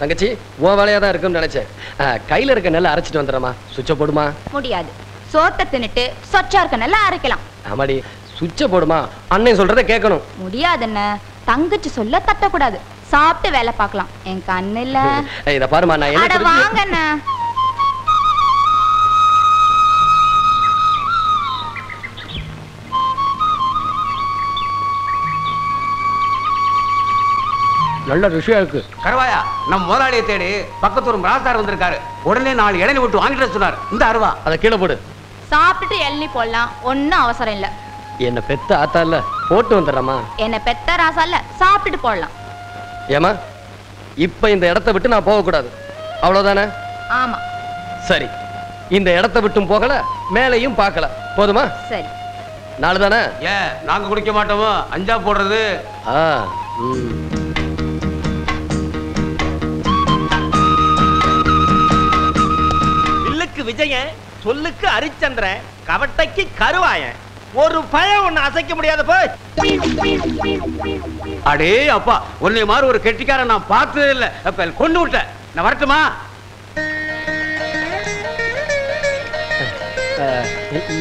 தங்கச்சி உன் வேலையா தான் இருக்குன்னு நினைச்சேன். கையில இருக்க நெல்லை அரைச்சிட்டு வந்துடுறமா. சுவிட்ச போடுமா. முடியாது. சோத்த தின்னுட்டு சொச்சா இருக்க நெல்லை அரைக்கலாம். ஆமாடி சுவிட்ச போடுமா. அண்ணன் சொல்றதை கேட்கணும். முடியாதுன்னு தங்கச்சி சொல்ல தட்டக்கூடாது. சாப்பிட்டு வேலை பார்க்கலாம். என் கண்ணு இல்ல. இத பாருமா நான் என்ன வாங்கண்ணா. நல்ல விஷயம் இருக்கு. கருவாயா நம்ம முதலாளியை தேடி பக்கத்து ஒரு ராசார் வந்திருக்காரு. உடனே 4 இளநீ விட்டு வாங்கிட்டு சொன்னார். இந்த அருவா அதை கீழே போடு. சாப்பிட்டுட்டு இளநீ போடலாம். ஒன்னும் அவசரம் இல்ல. என்ன பெத்த ஆத்தா இல்ல போட்டு வந்துடுறமா. என்ன பெத்த ராசா இல்ல சாப்பிட்டுட்டு போடலாம். ஏமா இப்ப இந்த இடத்தை விட்டு நான் போக கூடாது அவ்வளவுதானே? ஆமா. சரி இந்த இடத்தை விட்டும் போகல மேலையும் பார்க்கல போதுமா? சரி. நாலு தானே? நாங்க குடிக்க மாட்டோமோ. அஞ்சா போடுறது. விஜயன் சொல்லுக்கு ஹரிச்சந்திரன் கவட்டைக்கு கருவாயன். ஒரு பயம் ஒண்ணு அசைக்க முடியாத போய். அடே அப்பா உன்னை மாதிரி ஒரு கெட்டிக்காரன் நான் பார்த்ததே இல்ல. கொண்டு விட்ட. நான் வரட்டுமா?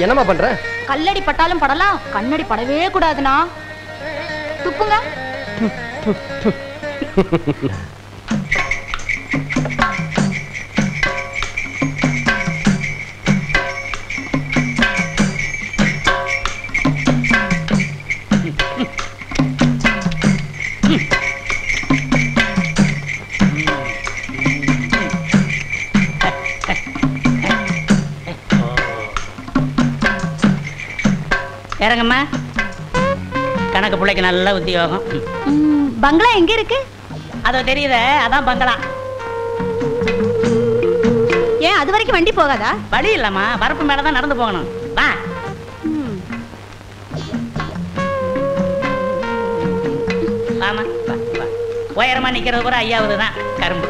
என்னமா பண்ற? கல்லடி பட்டாலும் படலாம். கண்ணடி படவே கூடாதுனா. துப்புங்க. இறங்கம்மா. கணக்கு பிள்ளைக்கு நல்ல உத்தியோகம். பங்களா எங்க இருக்கு? அதோ தெரியுத அதான் பங்களா. ஏன் அது வரைக்கும் வண்டி போகாதா? வழி இல்லம்மா, வரப்பு மேலதான் நடந்து போகணும். வா. வாமா உயரமா நிக்கிறது கூட ஐயாவதுதான் கரும்பு.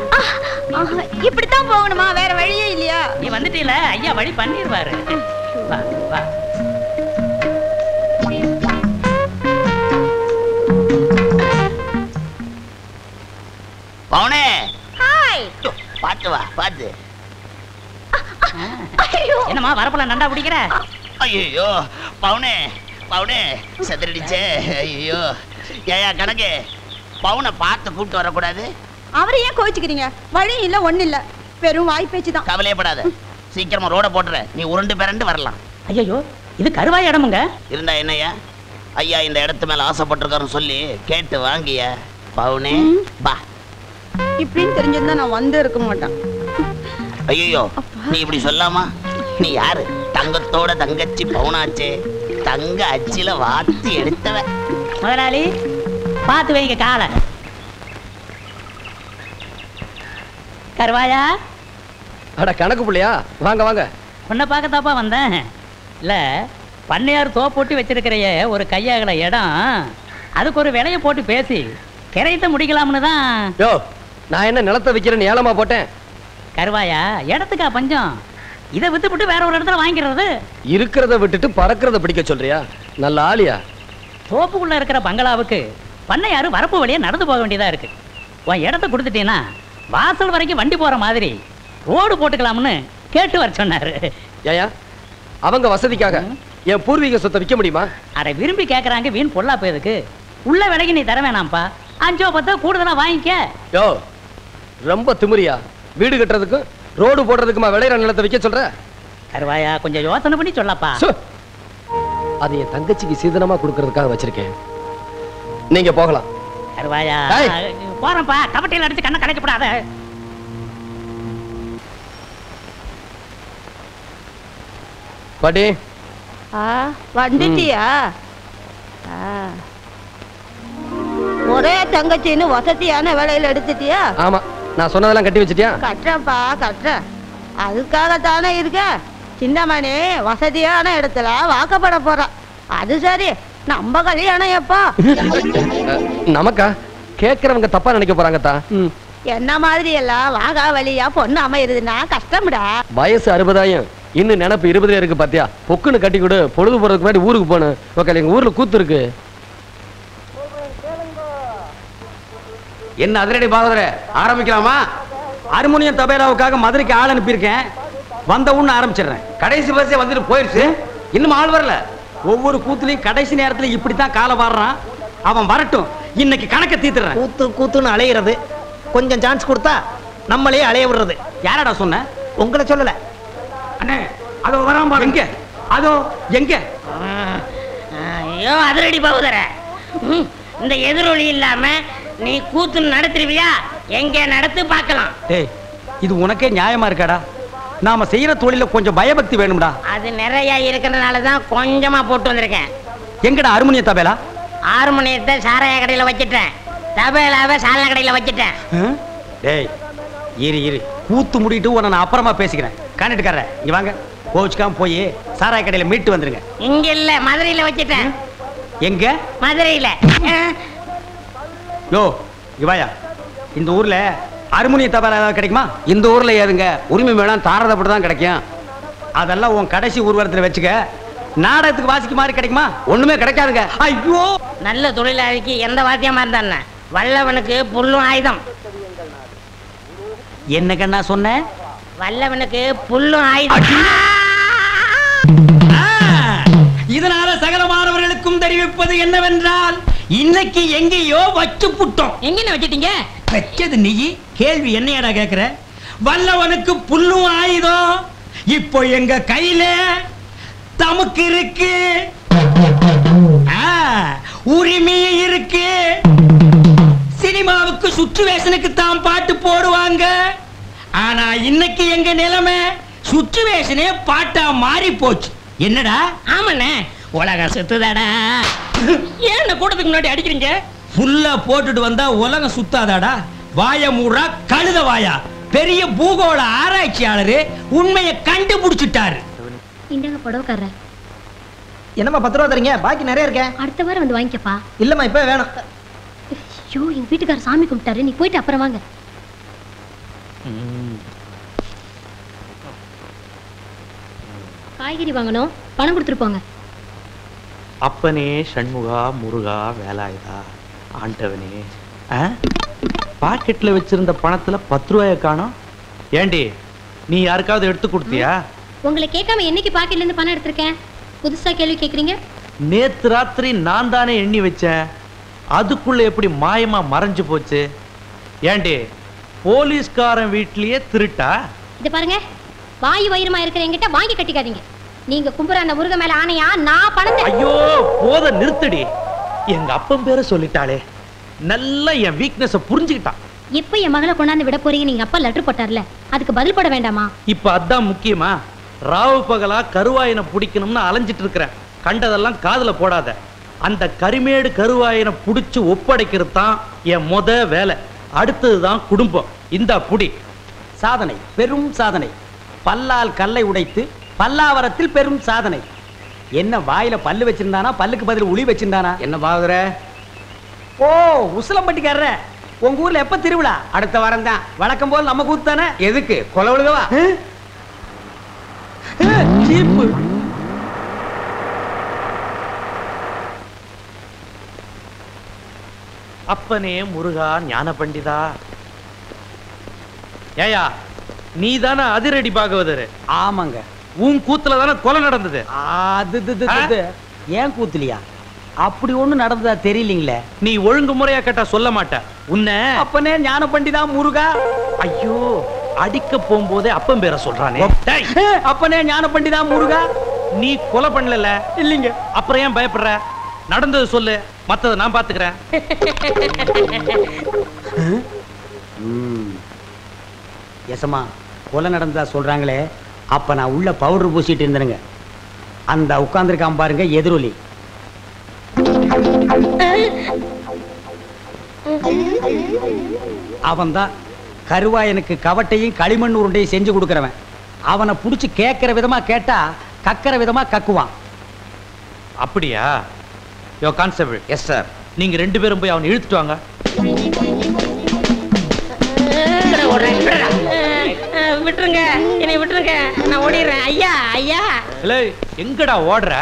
இப்படித்தான் போகணுமா? வேற வழியே இல்லையா? நீ வந்துட்டீல ஐயா வழி பண்ணிடுவாரு. வா வா. பவுனே ஹாய். பாத்து வா பாத்து. என்னம்மா வரப்பல நண்டா பிடிக்கிற? ஐயோ பவுனே பவுனே செதறிடுச்சே. ஐயோ ஏயா கணக்கு பவுனை பார்த்து கூப்பிட்டு வரக்கூடாது? அவரை ஏன் கோவிச்சுக்கிறீங்க? வழி இல்ல ஒண்ணு இல்ல, வெறும் வாய் பேச்சு தான். கவலையப்படாத, சீக்கிரமா ரோட போட்டுற. நீ உருண்டு பிறண்டு வரலாம். ஐயோ இது கருவாய் இடமுங்க. இருந்தா என்னையா ஐயா இந்த இடத்து மேல ஆசைப்பட்டிருக்காருன்னு சொல்லி கேட்டு வாங்கிய. பவுனே பா. இப்படின்னு தெரிஞ்சிருந்தா நான் வந்து இருக்க மாட்டேன். ஐயோ நீ இப்படி சொல்லாமா? நீ யாரு? தங்கத்தோட தங்கச்சி பவுனாச்சே. தங்க அச்சில வாத்தி எடுத்தவ. முதலாளி பார்த்து வைங்க காலை. கருவாயா. அட கணக்கு பிள்ளையா, வாங்க வாங்க. உன்னை பார்க்கத்தாப்பா வந்தேன். இல்ல பண்ணையார் தோப்போட்டி வச்சிருக்கிறைய ஒரு கையாகல இடம், அதுக்கு ஒரு விலையை போட்டு பேசி கிரையத்தை முடிக்கலாம்னு தான். யோ நான் என்ன நிலத்தை விற்கிறேன்னு ஏலமா போட்டேன்? கருவாயா இடத்துக்கா பஞ்சம்? இதை வித்துப்பட்டு வேற ஒரு இடத்துல வாங்கிடுறது. இருக்கிறத விட்டுட்டு பறக்கிறத பிடிக்க சொல்றியா? நல்ல ஆளியா? தோப்புக்குள்ள இருக்கிற பங்களாவுக்கு பண்ணையாரு வரப்பு வழியா நடந்து போக வேண்டியதா இருக்கு. உன் இடத்த கொடுத்துட்டீங்கன்னா வாசல் வரைக்கும் வண்டி போற மாதிரி ரோடு போட்டுக்கலாம்னு கேட்டு வர சொன்னாரு. ஏயா அவங்க வசதிக்காக என் பூர்வீக சொத்தை விற்க முடியுமா? அட விரும்பி கேட்கறாங்க, வீண் பொல்லா போயதுக்கு. உள்ள விலைக்கு நீ தர வேணாம்ப்பா, 5-10 கூடுதலா வாங்கிக்க. யோ ரொம்ப திமிரியா? வீடு கட்டுறதுக்கும் ரோடு போடுறதுக்குமா விளையிற நிலத்தை விற்க சொல்ற? கருவாயா கொஞ்சம் யோசனை பண்ணி சொல்லப்பா. அது என் தங்கச்சிக்கு சீதனமா கொடுக்கறதுக்காக வச்சிருக்கேன். நீங்க போகலாம். கருவாயா போறப்பா, கபட்டையில் அடிச்சு கண்ணை கலைக்கப்படாத. பாட்டி வந்துட்டியா? ஒரே தங்கச்சின்னு வசதியான வேலையில எடுத்துட்டியா? ஆமா, நான் சொன்னதெல்லாம் கட்டி வச்சிட்டியா? கட்டுறப்பா கட்டுறேன். அதுக்காகத்தானே இருக்க. சின்னமணி வசதியான இடத்துல வாக்கப்பட போற. அது சரி, நம்ம கல்யாணம் எப்பா? நமக்கா? கேட்கறவங்க தப்பா நினைக்க போறாங்கத்தா. என்ன மாதிரி எல்லாம் வாகா வழியா பொண்ணு அமையுதுன்னா கஷ்டம்டா. வயசு 60 இன்னும் நினைப்பு 20 இருக்கு பாத்தியா? பொக்குன்னு கட்டி கொடு, பொழுது போறதுக்கு முன்னாடி ஊருக்கு போகணும். ஓகே, எங்க ஊர்ல கூத்து இருக்கு. என்ன அதிரடி பாகவதரே, ஆரம்பிக்கலாமா? ஹார்மோனியம் தபேலாவுக்காக மதுரைக்கு ஆள் அனுப்பியிருக்கேன். வந்த உடனே ஆரம்பிச்சிடுறேன். கடைசி பஸ்ஸே வந்துட்டு போயிருச்சு, இன்னும் ஆள் வரல. ஒவ்வொரு கூத்துலையும் கடைசி நேரத்துல இப்படித்தான் காலை வாடுறான். அவன் வரட்டும், இன்னைக்கு கணக்க தீத்துறேன். கூத்து கூத்துன்னு அலையிறது, கொஞ்சம் சான்ஸ் கொடுத்தா நம்மளே அலைய விடுறது. யாரடா சொன்ன? உங்களை சொல்லல. அண்ணே, அதோ வராம பாருங்க. எங்க? அதோ எங்க? ஐயோ அதிரடி பகுதர, இந்த எதிரொலி இல்லாம நீ கூத்து நடத்துருவியா? எங்க நடத்து பார்க்கலாம். டேய், இது உனக்கே நியாயமா இருக்காடா? நாம செய்யற தொழில கொஞ்சம் பயபக்தி வேணும்டா. அது நிறைய இருக்கிறதுனால தான் கொஞ்சமா போட்டு வந்திருக்கேன். எங்கடா ஹார்மோனிய தபேலா? ஹார்மோனியத்தை சாராய கடையில வச்சிட்டேன், தபேலாவை சாலன கடையில வச்சிட்டேன். டேய் இரு இரு, கூத்து முடிட்டு உன்னை நான் அப்புறமா பேசிக்கிறேன். காண்டிட்டுக்காரர் இங்க வாங்க, கோச்சுக்காம போய் சாராய கடையில மீட்டு வந்துருங்க. இங்க இல்ல, மதுரையில வச்சிட்டேன். எங்க? மதுரையில. யோ இவாயா, இந்த ஊர்ல ஹார்மோனிய தபேலா ஏதாவது கிடைக்குமா? இந்த ஊர்ல ஏதுங்க, உரிமை வேணாம் தாரதப்பட்டு தான் கிடைக்கும். அதெல்லாம் உன் கடைசி ஊர்வலத்துல வச்சுக்க. நாடகத்துக்கு வாசிக்க மாதிரி கிடைக்குமா? ஒண்ணுமே கிடைக்காதுங்க. ஐயோ, நல்ல தொழிலாளிக்கு எந்த வாத்தியமா இருந்தானே, வல்லவனுக்கு புல்லும் ஆயுதம். என்ன கண்ணா சொன்ன? வல்லவனுக்கு புல்லும் ஆயுதம். இதனால சகல மாணவர்களுக்கும் தெரிவிப்பது என்னவென்றால், இன்னைக்கு எங்கேயோ வச்சு புட்டோம். எங்க வச்சிட்டீங்க? வச்சது நீ, கேள்வி என்னையடா கேக்குற? வல்லவனுக்கு புல்லும் ஆயுதம் இப்போ எங்க கையில தமக்கு இருக்கு, உரிமையும் இருக்கு. சினிமாவுக்கு சுச்சுவேஷனுக்கு தான் பாட்டு போடுவாங்க. ஆனா இன்னைக்கு எங்க நிலைமை சுச்சுவேஷனே பாட்டா மாறி போச்சு. என்னடா? ஆமாண்ணே, உலகம் சுத்துதாடா. ஏன் கூட்டத்துக்கு முன்னாடி அடிக்கிறீங்க? புல்ல போட்டுட்டு வந்தா உலகம் சுத்தாதாடா? வாய மூடா கழுத வாயா. பெரிய பூகோள ஆராய்ச்சியாளரு உண்மையை கண்டுபிடிச்சிட்டாரு. இந்தாங்க புடவைக்காரர. என்னம்மா 10 ரூபா தரீங்க? பாக்கி நிறைய இருக்கேன். அடுத்த வாரம் வந்து வாங்கிக்கப்பா. இல்லம்மா இப்ப வேணும். ஐயோ, எங்க வீட்டுக்காரர் சாமி கும்பிட்டாரு, நீ போயிட்டு அப்புறம் வாங்க. காய்கறி வாங்கணும், பணம் கொடுத்துட்டு போங்க. அப்பனே சண்முகா முருகா வேலாயுதா ஆண்டவனே, பாக்கெட்ல வச்சிருந்த பணத்துல 10 ரூபாய காணோம். ஏண்டி, நீ யாருக்காவது எடுத்து கொடுத்தியா? உங்களை கேட்காம என்னைக்கு பாக்கெட்ல இருந்து பணம் எடுத்திருக்கேன்? புதுசா கேள்வி கேக்குறீங்க? நேத்து ராத்திரி நான் தானே எண்ணி வச்சேன், அதுக்குள்ள எப்படி மாயமா மறைஞ்சு போச்சு? ஏண்டி, போலீஸ்காரன் வீட்லயே திருட்டா? இது பாருங்க, வாயு வயிறுமா இருக்கிற என்கிட்ட வாங்கி கட்டிக்காதீங்க. நீங்க கும்புற அந்த முருக மேல ஆணையா நான் பணத்தை. ஐயோ போத நிறுத்தடி. எங்க அப்பன் பேரை சொல்லிட்டாளே, நல்லா என் வீக்னஸ புரிஞ்சுக்கிட்டான். எப்ப என் மகளை கொண்டாந்து விட போறீங்க? நீங்க அப்பா லெட்டர் போட்டார்ல, அதுக்கு பதில் போட வேண்டாமா? இப்ப அதான் முக்கியமா? ராவு பகலா கருவாயனை பிடிக்கணும்னு அலைஞ்சிட்டு இருக்கிறேன். கண்டதெல்லாம் காதுல போடாத. அந்த கரிமேடு கருவாயனை புடிச்சு ஒப்படைக்கிறது தான் என் முத வேலை. அடுத்ததுதான் குடும்பம். இந்த புடி. சாதனை, பெரும் சாதனை. பல்லால் கல்லை உடைத்து பல்லாவரத்தில் பெரும் சாதனை. என்ன வாயில பல்லு வச்சிருந்தானா, பல்லுக்கு பதில் உளி வச்சிருந்தானா? என்ன பாகுற? ஓ, உசிலம்பட்டிக்காரர, உங்க ஊர்ல எப்ப திருவிழா? அடுத்த வாரம் தான். வழக்கம் போல் நம்ம கூத்து தானே. எதுக்கு கொலை விழுகவா? ஜீப்பு. அப்பனே முருகா ஞான பண்டிதா. ஏயா, நீ தானே அதிரடி பாகவதரு? ஆமாங்க. உன் கூத்துல தானே கொலை நடந்தது. அது ஏன் கூத்துலியா? அப்படி ஒண்ணு நடந்ததா தெரியலீங்களே. நீ ஒழுங்கு முறையா கேட்டா சொல்ல மாட்ட. உன்னை அப்பனே ஞான பண்டிதா முருகா. ஐயோ, அடிக்க போகும்போதே அப்பன் பேரை சொல்றானே. அப்பனே ஞான பண்டிதா முருகா. நீ கொலை பண்ணல இல்லீங்க, அப்புறம் ஏன் பயப்படுற? நடந்தது சொல்லு, மத்தத நான் பாத்துக்கிறேன். எசமா, கொலை நடந்ததா சொல்றாங்களே, அப்ப நான் உள்ள பவுடர் பூசிட்டு இருந்தேனுங்க. அந்த உட்கார்ந்துருக்கான் பாருங்க எதிரொலி. அவன் தான் கருவாயனுக்கு கவட்டையும் களிமண் உருண்டையும் செஞ்சு கொடுக்கறவன். அவனை புடிச்சு கேட்கிற விதமா கேட்டா கக்கிற விதமா கக்குவான். அப்படியா? யோ கான்ஸ்டபிள். Yes sir. நீங்க 2 பேரும் போய் அவனை இழுத்துட்டு வாங்க. விட்டுருங்க, என்னை விட்டுருங்க, நான் ஓடிடுறேன். ஐயா ஐயா. இல்ல, எங்கடா ஓடுற?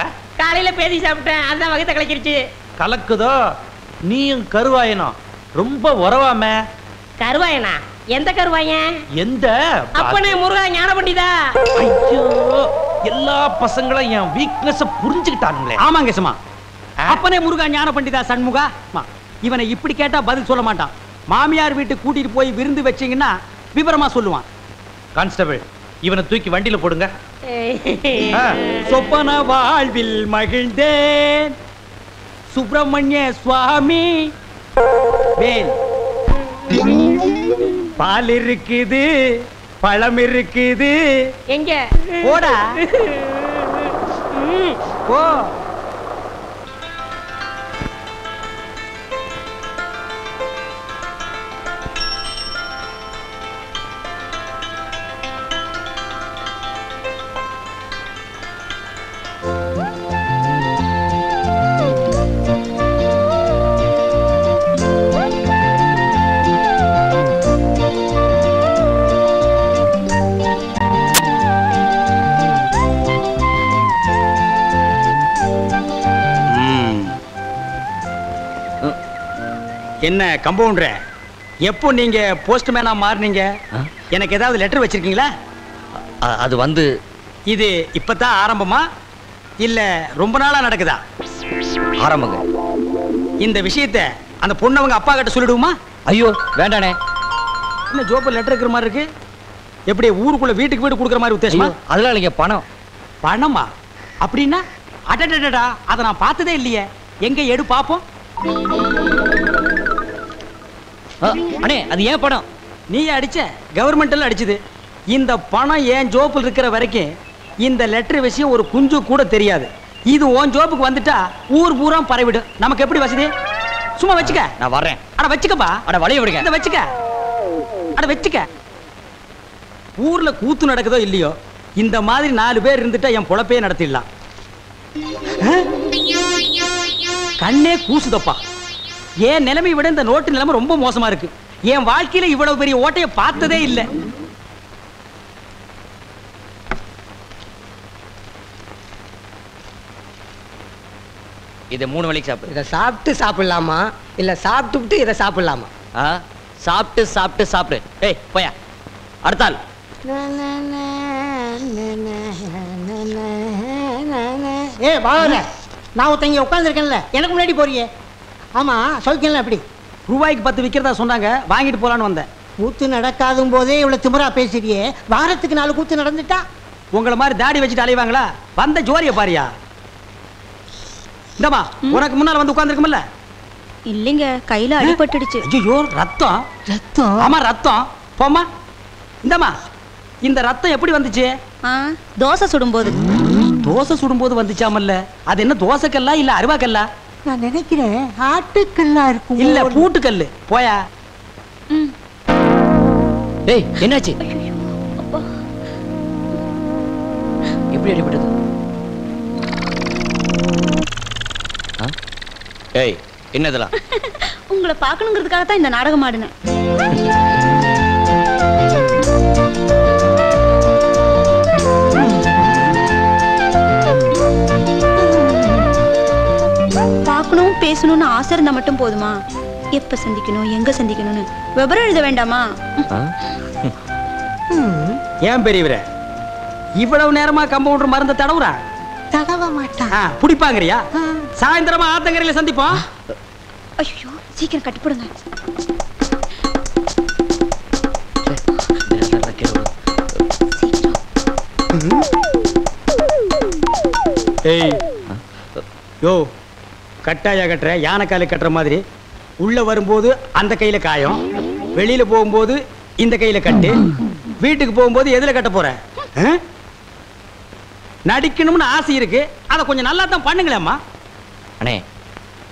காலையில பேசி சாப்பிட்டேன், அதான் வகத்தை கலக்கிருச்சு. கலக்குதோ? நீயும் கருவாயனும் ரொம்ப உறவாமே. கருவாயனா? எந்த கருவாயன்? எந்த அப்பனே முருகா ஞான பண்டிதா. ஐயோ, எல்லா பசங்களும் என் வீக்னஸ் புரிஞ்சுக்கிட்டானுங்களே. ஆமாங்க சும்மா. அப்பனே முருகா ஞான பண்டிதா சண்முகா. இவனை இப்படி கேட்டா பதில் சொல்ல மாட்டான். மாமியார் வீட்டுக்கு கூட்டிட்டு போய் விருந்து வச்சீங்கன்னா விவரமா சொல்லுவான். கான்ஸ்டபிள், இவனை தூக்கி வண்டியில போடுங்க. சொப்பன வாழ்வில் மகிழ்ந்தேன் சுப்பிரமணிய சுவாமி. வேல் பால் இருக்குது, பழம் இருக்குது. எங்க போடா போ. என்ன கம்பவுண்டர், எப்போ நீங்க போஸ்ட்மேனா மாறுனீங்க? எனக்கு ஏதாவது லெட்டர் வச்சிருக்கீங்களா? அது வந்து இது இப்பதான் ஆரம்பமா இல்ல ரொம்ப நாளா நடக்குதா? ஆரம்பங்க. இந்த விஷயத்தை அந்த பொண்ணவங்க அப்பா கிட்ட சொல்லிடுவோமா? ஐயோ வேண்டானே. என்ன ஜோப்பர் லெட்டர் இருக்கிற மாதிரி இருக்கு? எப்படி ஊருக்குள்ள வீட்டுக்கு வீடு கொடுக்குற மாதிரி உத்தேசமா? அதெல்லாம் இல்லைங்க, பணம். பணமா? அப்படின்னா அடடடடா, அதை நான் பார்த்ததே இல்லையே. எங்க எடு பாப்போம். அண்ணே, அது ஏன் பணம்? நீ அடிச்ச? கவர்மெண்ட்ல அடிச்சது. இந்த பணம் ஏன் ஜோப்பில் இருக்கிற வரைக்கும் இந்த லெட்டர் விஷயம் ஒரு குஞ்சு கூட தெரியாது. இது உன் ஜோப்புக்கு வந்துட்டா ஊர் பூரா பரவிடும். நமக்கு எப்படி வசதி? சும்மா வச்சுக்க. நான் வரேன். அட வச்சுக்கப்பா. அட வளைய விடுங்க. இந்த வச்சுக்க. அட வச்சுக்க. ஊர்ல கூத்து நடக்குதோ இல்லையோ, இந்த மாதிரி 4 பேர் இருந்துட்டா என் பொழப்பே நடத்திடலாம். கண்ணே கூசுதப்பா. என் நிலைமை விட இந்த நோட்டு நிலைமை ரொம்ப மோசமா இருக்கு. என் வாழ்க்கையில இவ்வளவு பெரிய ஓட்டையை பார்த்ததே இல்லை. இதை 3 வேளைக்கு சாப்பிடு. இதை சாப்பிட்டு சாப்பிடலாமா இல்ல சாப்பிட்டு இதை சாப்பிடலாமா? சாப்பிட்டு சாப்பிட்டு சாப்பிடு. ஏய் போயா. அடுத்தாள். ஏ பாவன, நான் ஒருத்தங்க உட்காந்துருக்கேன்ல, எனக்கு முன்னாடி போறியே. ஆமா, சௌக்கியம்ல எப்படி? ரூபாய்க்கு 10 விற்கிறதா சொன்னாங்க, வாங்கிட்டு போலான்னு வந்தேன். கூத்து நடக்காதும் போதே இவ்வளவு திமிரா பேசுறியே, வாரத்துக்கு 4 கூத்து நடந்துட்டா? உங்களை மாதிரி தாடி வச்சுட்டு அலைவாங்களா? வந்த ஜோரிய பாரியா. இந்தமா, உனக்கு முன்னால வந்து உட்கார்ந்துருக்கும்ல? இல்லைங்க, கையில அடிபட்டுடுச்சு. ஐயோ, ரத்தம். ரத்தம்? ஆமா ரத்தம். போமா. இந்தமா, இந்த ரத்தம் எப்படி வந்துச்சு? தோசை சுடும்போது. தோசை சுடும்போது வந்துச்சாமல்ல? அது என்ன தோசைக்கல்லா இல்ல அருவாக்கல்லா? நான் நினைக்கிறேன் ஆட்டுக்கல்லா இருக்கும். இல்ல பூட்டுக்கல்லு. போயா. ஏய், என்னாச்சு? எப்படி அடிபட்டது? ஏய், என்னதெல்லாம்? உங்களை பார்க்கணுங்கிறதுக்காக தான் இந்த நாடகம் ஆடினேன். பார்க்கணும் பேசணும்னு ஆசை இருந்தா மட்டும் போதுமா? எப்ப சந்திக்கணும், எங்க சந்திக்கணும்னு விவரம் எழுத வேண்டாமா? ஏன் பெரியவரே இவ்வளவு நேரமா கம்பவுண்டர் மருந்த தடவுறா? தடவ மாட்டான். புடிப்பாங்கறியா? சாயந்தரமா ஆத்தங்கரையில சந்திப்போம். ஐயோ, சீக்கிரம் கட்டிப்படுங்க. ஏய் யோ, கட்டாயா கட்டுற, யானைக்காலு கட்டுற மாதிரி. உள்ள வரும்போது அந்த கையில காயம், வெளியில போகும்போது இந்த கையில கட்டு, வீட்டுக்கு போகும்போது எதுல கட்ட போற? நடிக்கணும்னு ஆசை இருக்கு, அதை கொஞ்சம் நல்லா தான் பண்ணுங்களேம்மா. அண்ணே,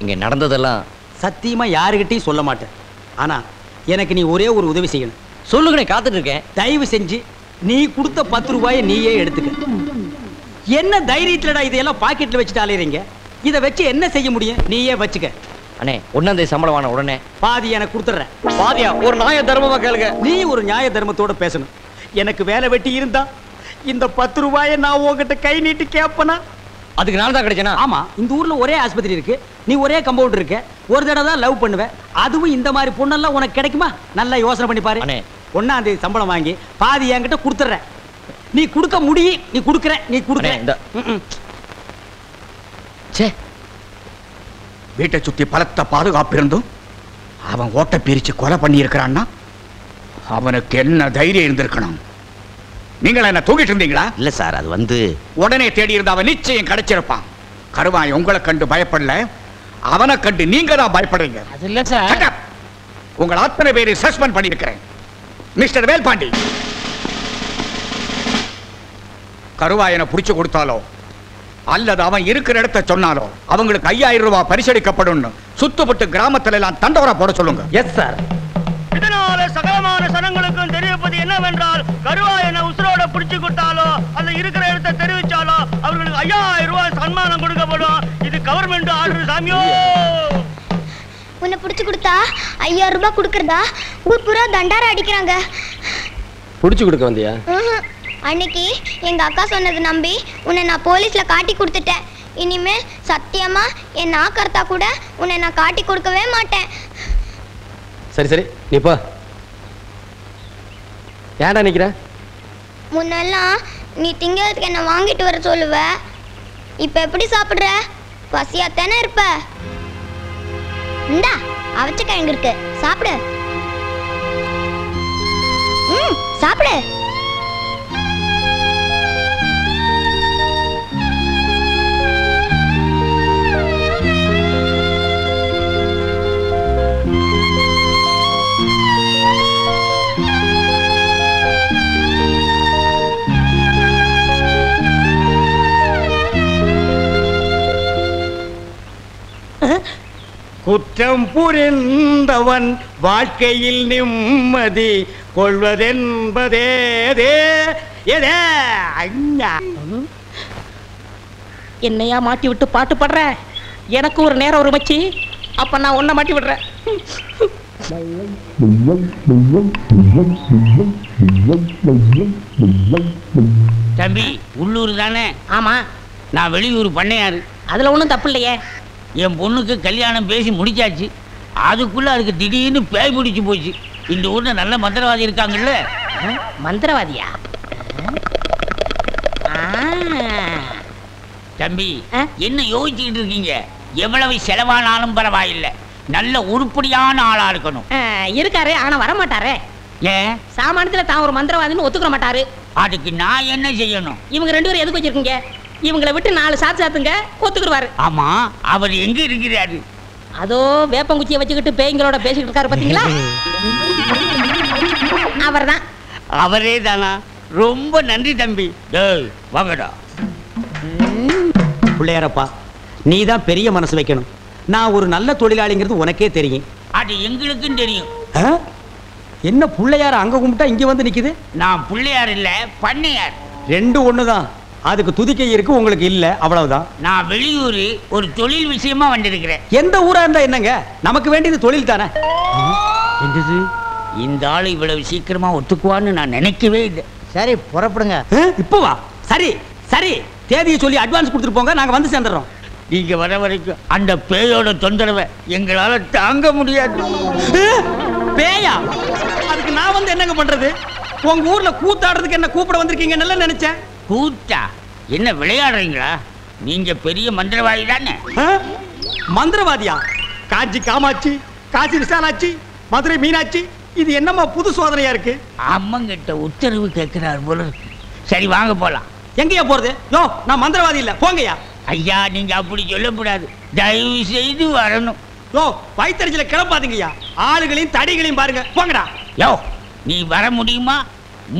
இங்க நடந்ததெல்லாம் சத்தியமா யாருகிட்டையும் சொல்ல மாட்டேன். ஆனா எனக்கு நீ ஒரே ஒரு உதவி செய்யணும். சொல்லுங்கண்ணே, காத்துட்டு இருக்கேன். தயவு செஞ்சு நீ கொடுத்த 10 ரூபாயை நீயே எடுத்துக்க. என்ன தைரியத்துலடா இதையெல்லாம் பாக்கெட்ல வச்சுட்டு அலையறீங்க? இதை வச்சு என்ன செய்ய முடியும்? நீயே வச்சுக்க. அண்ணே, 1ஆம் தேதி சம்பளம் வாங்க உடனே பாதி எனக்கு கொடுத்துறேன். பாதியா? ஒரு நியாய தர்மமா கேளுங்க. நீ ஒரு நியாய தர்மத்தோட பேசணும். எனக்கு வேலை வெட்டி இருந்தா இந்த 10 ரூபாயை நான் உங்ககிட்ட கை நீட்டி கேட்பனா? அதுக்கு நான் தான் கிடைச்சேனா? ஆமா, இந்த ஊர்ல ஒரே ஆஸ்பத்திரி இருக்கு, நீ ஒரே கம்பவுண்டர் இருக்க, ஒரு தடவை தான் லவ் பண்ணுவேன், அதுவும் இந்த மாதிரி பொண்ணெல்லாம் உனக்கு கிடைக்குமா? நல்லா யோசனை பண்ணி பாரு. 1ஆம் தேதி சம்பளம் வாங்கி பாதி என்கிட்ட கொடுத்துற. நீ கொடுக்க முடியும், நீ கொடுக்கற, நீ கொடுக்கற. வீட்டை சுத்தி பலத்த பாதுகாப்பு இருந்தும் அவன் ஓட்ட பிரிச்சு கொலை பண்ணி இருக்கிறான்னா அவனுக்கு என்ன தைரியம் இருந்திருக்கணும்? நீங்களா என்ன தூங்கிட்டு இருந்தீங்களா? இல்ல சார், அது வந்து உடனே தேடி இருந்த அவன் நிச்சயம் கிடைச்சிருப்பான். கருவாய் உங்களை கண்டு பயப்படல, அவனை கண்டு நீங்க தான் பயப்படுறீங்க. அது இல்ல சார், உங்களை அத்தனை பேரை சஸ்பெண்ட் பண்ணியிருக்கிறேன். மிஸ்டர் வேல்பாண்டி, கருவாயனை புடிச்சு கொடுத்தாலோ அல்லது அவன் இருக்கிற இடத்த சொன்னாலோ அவங்களுக்கு 5000 ரூபாய் பரிசளிக்கப்படும். சுத்தப்பட்டு கிராமத்துல எல்லாம் தண்டோரா போட சொல்லுங்க. Yes sir. இதனால சகலமான சனங்களுக்கும் தெரிவிப்பது என்னவென்றால், கருவாயனை உசுரோட பிடிச்சு கொடுத்தாலோ அல்ல இருக்கிற இடத்தை தெரிவிச்சாலோ அவர்களுக்கு 5000 ரூபாய் சன்மானம் கொடுக்கப்படும். இது கவர்மெண்ட் ஆர்டர் சாமியோ. உன்னை பிடிச்சு கொடுத்தா 5000 ரூபாய் கொடுக்கறதா ஊர் பூரா தண்டாரா அடிக்கிறாங்க. புடிச்சு கொடுக்க வந்தியா? அன்னைக்கு எங்க அக்கா சொன்னது நம்பி உன்னை நான் போலீஸ்ல காட்டி கொடுத்துட்டேன். இனிமே சத்தியமா என் நாக்கர்த்தா கூட உன்னை நான் காட்டி கொடுக்கவே மாட்டேன். சரி சரி, நீ போ. ஏன்டா நிக்கிற? முன்னெல்லாம் நீ திங்கிறதுக்கு என்ன வாங்கிட்டு வர சொல்லுவ, இப்ப எப்படி சாப்பிடுற? பசியாத்தானே இருப்ப. இந்தா அவச்ச கிழங்கு இருக்கு, சாப்பிடு. சாப்பிடு. குற்றம் புரிந்தவன் வாழ்க்கையில் நிம்மதி கொள்வதென்பதே என்னையா மாட்டி விட்டு பாட்டு பாடுற? எனக்கு ஒரு நேரம் ஒரு மச்சி, அப்ப நான் உன்னை மாட்டி விடுறேன். தம்பி உள்ளூர் தானே? ஆமா. நான் வெளியூர் பண்ணையாரு. அதுல ஒண்ணும் தப்பு இல்லையே. என் பொண்ணுக்கு கல்யாணம் பேசி முடிச்சாச்சு. அதுக்குள்ள அதுக்கு திடீர்னு பேய் பிடிச்சு போச்சு. இந்த ஊர்ல நல்ல மந்திரவாதி இருக்காங்கல்ல. மந்திரவாதியா? தம்பி என்ன யோசிச்சுக்கிட்டு இருக்கீங்க? எவ்வளவு செலவானாலும் பரவாயில்லை, நல்ல உருப்படியான ஆளா இருக்கணும். இருக்காரு, ஆனா வர மாட்டாரே. ஏன்? சாமானியத்துல தான் ஒரு மந்திரவாதின்னு ஒத்துக்க மாட்டாரு. அதுக்கு நான் என்ன செய்யணும்? இவங்க 2 பேரும் எதுக்கு வச்சிருக்கீங்க? இவங்களை விட்டு 4 சாத்துங்க, ஒத்துக்குருவாரு. ஆமா, அவர் எங்க இருக்கிறாரு? அதோ வேப்பங்குச்சியை வச்சுக்கிட்டு பேய்களோட பேசிக்கிட்டு இருக்காரு, பாத்தீங்களா? அவர்தான். அவரே தானா? ரொம்ப நன்றி தம்பி. டேய் வாங்கடா. பிள்ளையாரப்பா, நீ தான் பெரிய மனசு வைக்கணும். நான் ஒரு நல்ல தொழிலாளிங்கிறது உனக்கே தெரியும். அது எங்களுக்கும் தெரியும். என்ன பிள்ளையார அங்க கும்பிட்டா இங்க வந்து நிக்குது? நான் பிள்ளையார் இல்ல, பண்ணையார். 2 ஒண்ணுதான். அதுக்கு துதிக்கை இருக்கு, உங்களுக்கு இல்ல, அவ்வளவுதான். நான் வெளியூர் ஒரு தொழில் விஷயமா வந்திருக்கிறேன். எந்த ஊரா இருந்தா என்னங்க, நமக்கு வேண்டியது தொழில் தானே. என்னது, இந்த ஆளு இவ்வளவு சீக்கிரமா ஒத்துக்குவான்னு நான் நினைக்கவே இல்லை. சரி புறப்படுங்க. இப்போ வா. சரி சரி, தேதியை சொல்லி அட்வான்ஸ் கொடுத்துட்டு போங்க, நாங்க வந்து சேர்ந்துடுறோம். நீங்க வர வரைக்கும் அந்த பேயோட தொந்தரவை எங்களால தாங்க முடியாது. பேயா? அதுக்கு நான் வந்து என்னங்க பண்றது? உங்க ஊர்ல கூத்தாடுறதுக்கு என்ன கூப்பிட வந்திருக்கீங்கன்னு நினைச்சேன். கூத்தா? என்ன விளையாடுறீங்களா? நீங்க பெரிய மந்திரவாதி தானே? மந்திரவாதியா? காஞ்சி காமாட்சி, காசி விசாலாட்சி, மதுரை மீனாட்சி, இது என்னமா புது சோதனையா இருக்கு? அம்மங்கிட்ட உத்தரவு கேட்கிறார் போல. சரி வாங்க போலாம். எங்கயா போறது? யோ, நான் மந்திரவாதி இல்ல, போங்கயா. ஐயா நீங்க அப்படி சொல்லக்கூடாது, தயவு செய்து வரணும். யோ, வயித்தறிச்சல கிளப்பாதீங்கய்யா. ஆளுகளையும் தடிகளையும் பாருங்க, போங்கடா. யோ, நீ வர முடியுமா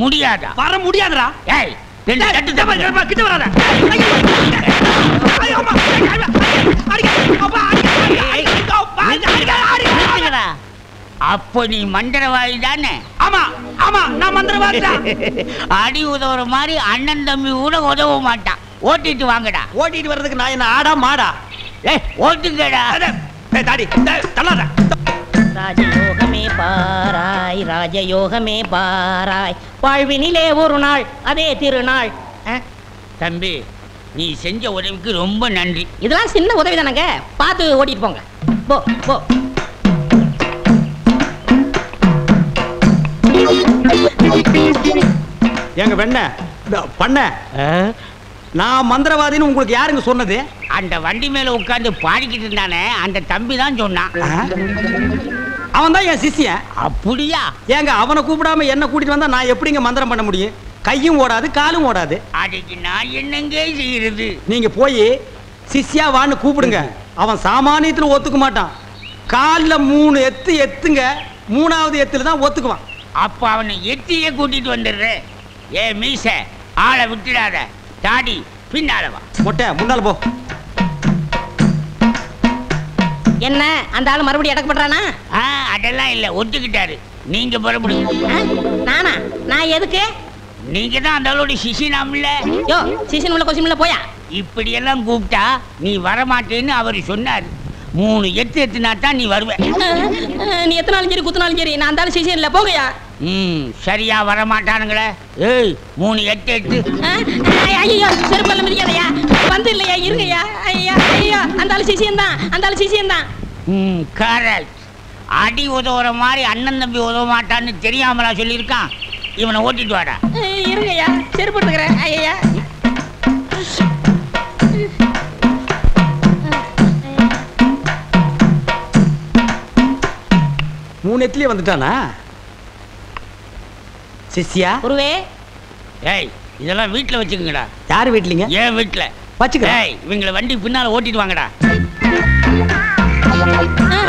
முடியாதா? வர முடியாதுடா. ஏய், 2 தட்டு கிட்ட வராத. அப்போ நீ மந்திரவாதி தானே? ஆமா ஆமா, நான் மந்திரவாதி தான். அடி உதவுற மாதிரி அண்ணன் தம்பி கூட உதவ மாட்டான். ஓட்டிட்டு வாங்கடா. ஓட்டிட்டு வர்றதுக்கு நான் என்ன ஆடா மாடா? ஏய் ஓட்டுங்கடா. தாடி தள்ளாத. ராஜயோகமே பாராய், ராஜயோகமே பாராய், வாழ்வினிலே ஒரு நாள் அதே திருநாள். தம்பி, நீ செஞ்ச உதவிக்கு ரொம்ப நன்றி. இதெல்லாம் சின்ன உதவி தானங்க, பார்த்து ஓட்டிட்டு போங்க. போ போ. எங்க வெண்ண பண்ண நான் மந்திரவாதின்னு உங்களுக்கு யாருங்க சொன்னது? அந்த வண்டி மேல உட்கார்ந்து பாடிக்கிட்டு இருந்தானே அந்த தம்பி தான் சொன்னான். அவன் தான் என் சிஷ்யன். அப்படியா? ஏங்க அவனை கூப்பிடாம என்ன கூட்டிட்டு வந்தா நான் எப்படிங்க மந்திரம் பண்ண முடியும்? கையும் ஓடாது காலும் ஓடாது. அதுக்கு நான் என்னங்க செய்யறது? நீங்க போய் சிஷ்யா வான்னு கூப்பிடுங்க. அவன் சாமானியத்துல ஒத்துக்க மாட்டான். காலில் 3 எத்து எத்துங்க, 3வது எத்துல தான் ஒத்துக்குவான். அப்ப அவனை எத்தியே கூட்டிட்டு வந்துடுறேன். ஏ மீச, ஆளை விட்டுடாத. தாடி பின்னால வா. மொட்டை முன்னால போ. என்ன அந்த ஆளு மறுபடியும் அடக்கப்படுறானா? அதெல்லாம் இல்ல, ஒத்துக்கிட்டாரு. நீங்க புறப்படுங்க. நானா? நான் எதுக்கு? நீங்க தான் அந்த ஆளோட சிசினாம்ல. யோ சிசின் உள்ள கொசின்ல போயா. இப்படி எல்லாம் கூப்பிட்டா நீ வரமாட்டேன்னு அவர் சொன்னாரு. 3 எத்து எத்துனா தான் நீ வருவ. நீ எத்தனாலும் சரி குத்துனாலும் சரி நான் அந்த ஆளு சிசின் இல்ல, போங்கயா. சரியா வரமாட்டானுங்களே. ஏய் 3 எட்டு எட்டு. ஐயோ செருப்பல்ல மிதிக்காதயா. வந்து இல்லையா, இருங்கய்யா. ஐயா ஐயா அந்த ஆளு சிசின் தான், அந்த ஆளு சிசின் தான். கரெக்ட். அடி உதவுற மாதிரி அண்ணன் தம்பி உதவ மாட்டான்னு தெரியாமலா சொல்லியிருக்கான். இவனை ஓட்டிட்டு வாடா. இருங்கய்யா, செருப்பு எடுத்துக்கிறேன். ஐயா 3 எத்துலயே வந்துட்டானா சிஷ்யா? குருவே. ஏய் இதெல்லாம் வீட்டுல வச்சுக்கங்கடா. யார் வீட்லீங்க? ஏன் வீட்டுல வச்சுக்கிறேன். ஏய் இவங்கள வண்டி பின்னால ஓட்டிட்டு வாங்கடா.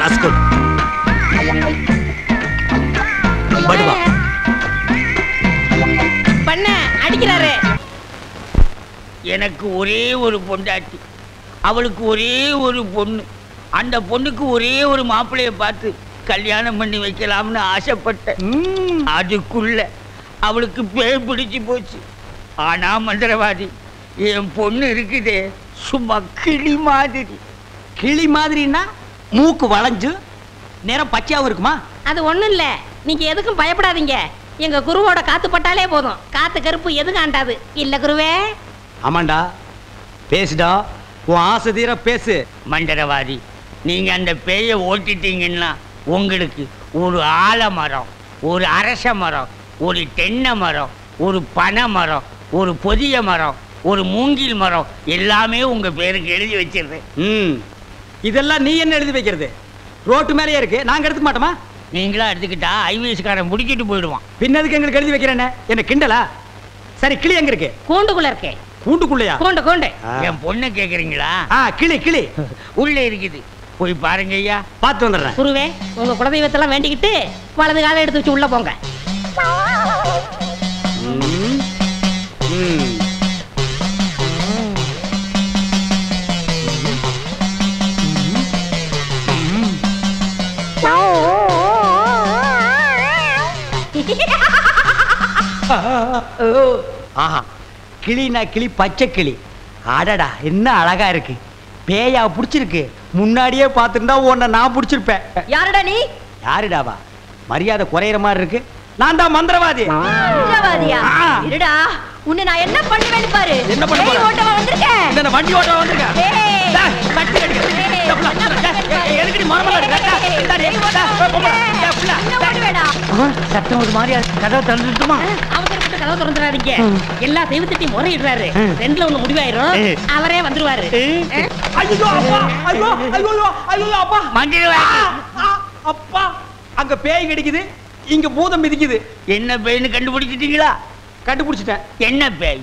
ராஸ்கல். படுவா. பண்ண அடிக்கிறாரு. எனக்கு ஒரே ஒரு பொண்டாட்டி, அவளுக்கு ஒரே ஒரு பொண்ணு. அந்த பொண்ணுக்கு ஒரே ஒரு மாப்பிள்ளைய பார்த்து கல்யாணம் பண்ணி வைக்கலாம்னு ஆசைப்பட்டேன். அதுக்குள்ள அவளுக்கு பேய் பிடிச்சு போச்சு. ஆனா மந்திரவாதி, என் பொண்ணு இருக்குதே சும்மா கிளி மாதிரி. கிளி மாதிரின்னா மூக்கு வளைஞ்சு நேரம் பச்சையாவும் இருக்குமா? அது ஒண்ணும் இல்ல, நீங்க எதுக்கும் பயப்படாதீங்க. எங்க குருவோட காத்து பட்டாலே போதும், காத்து கருப்பு எதுவும் ஆண்டாது. இல்ல குருவே? ஆமாண்டா, பேசுடா, உன் ஆசை தீர பேசு. மந்திரவாதி, நீங்க அந்த பேயை ஓட்டிட்டீங்கன்னா உங்களுக்கு ஒரு ஆலமரம், ஒரு அரச மரம், ஒரு தென்னை மரம், ஒரு பனை மரம், ஒரு பொதிய மரம், ஒரு மூங்கில் மரம் எல்லாமே உங்க பேருக்கு எழுதி வச்சிருக்கேன். இதெல்லாம் நீ என்ன எழுதி வைக்கிறது? ரோட்டு மேலேயே இருக்கு, நாங்க எடுத்துக்க மாட்டோமா? நீங்களா எடுத்துக்கிட்டா ஐவிஎஸ்காரன் முடிச்சிட்டு போயிடுவான். பின்னதுக்கு எங்களுக்கு எழுதி வைக்கிறேன்னு என்ன கிண்டலா? சரி, கிளி எங்க இருக்கு? கூண்டுக்குள்ள இருக்கே. கூண்டுக்குள்ளையா? கூண்டு கூண்டு. என் பொண்ணு கேக்குறீங்களா? கிளி கிளி உள்ள இருக்குது, போய் பாருங்க ஐயா. பார்த்து வந்துடுறேன். குருவே, உங்க குலதெய்வத்தெல்லாம் வேண்டிக்கிட்டு வலது காலை எடுத்து வச்சு உள்ள போங்க. ஆஹா, கிளினா கிளி, பச்சை கிளி. அடடா, என்ன அழகா இருக்கு. பேயா புடிச்சிருக்கு. முன்னாடியே பார்த்துருந்தா உன்னை நான் புடிச்சிருப்பேன். யாருடா நீ? யாருடாவா? மரியாதை குறையிற மாதிரி இருக்கு. நான் தான் மந்திரவாதி. மந்திரவாதியா? இருடா, உன்னை நான் என்ன பண்ணுவேன்னு பாரு. என்ன பண்ண போற? ஓட்டவா வந்திருக்கேன். இந்த வண்டி ஓட்டவா வந்திருக்கேன். கட்டி கட்டி எதுக்கு நீ மரமல சத்தம் ஒரு மாதிரியா? கதவை திறந்துட்டுமா? அவசரப்பட்டு கதவை திறந்துடாதீங்க. எல்லா தெய்வத்திட்டையும் முறையிடுறாரு. ரெண்டுல ஒண்ணு முடிவாயிரும், அவரே வந்துருவாரு. ஐயோ அப்பா, ஐயோ ஐயோ ஐயோ அப்பா, மந்திரவாதி அப்பா, அங்க பேய் கிடைக்குது, இங்க பூதம் மிதிக்குது. என்ன பேய்னு கண்டுபிடிச்சிட்டீங்களா? கண்டுபிடிச்சிட்டேன். என்ன பேய்?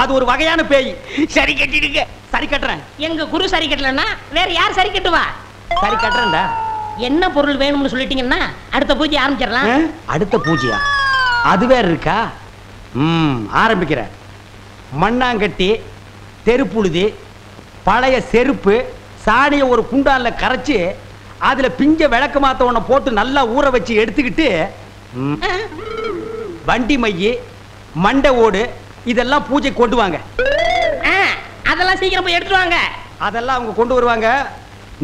அது ஒரு வகையான பேய். சரி கட்டிடுங்க. சரி கட்டுறேன். எங்க குரு சரி கட்டலன்னா வேற யார் சரி கட்டுவா? சரி கட்டுறேன்டா. என்ன பொருள் வேணும்னு சொல்லிட்டீங்கன்னா அடுத்த பூஜை ஆரம்பிச்சிடலாம். அடுத்த பூஜையா? அது வேற இருக்கா? ஆரம்பிக்கிறேன். மண்ணாங்கட்டி, தெருப்புழுதி, பழைய செருப்பு, சாணியை ஒரு குண்டான்ல கரைச்சு அதுல பிஞ்ச விளக்கு மாத்த ஒண்ண போட்டு நல்லா ஊற வச்சு எடுத்துக்கிட்டு வண்டி மைய, மண்டை ஓடு இதெல்லாம் பூஜை கொண்டு வாங்க. அதெல்லாம் சீக்கிரம் போய் எடுத்துட்டு வாங்க. அதெல்லாம் அவங்க கொண்டு வருவாங்க.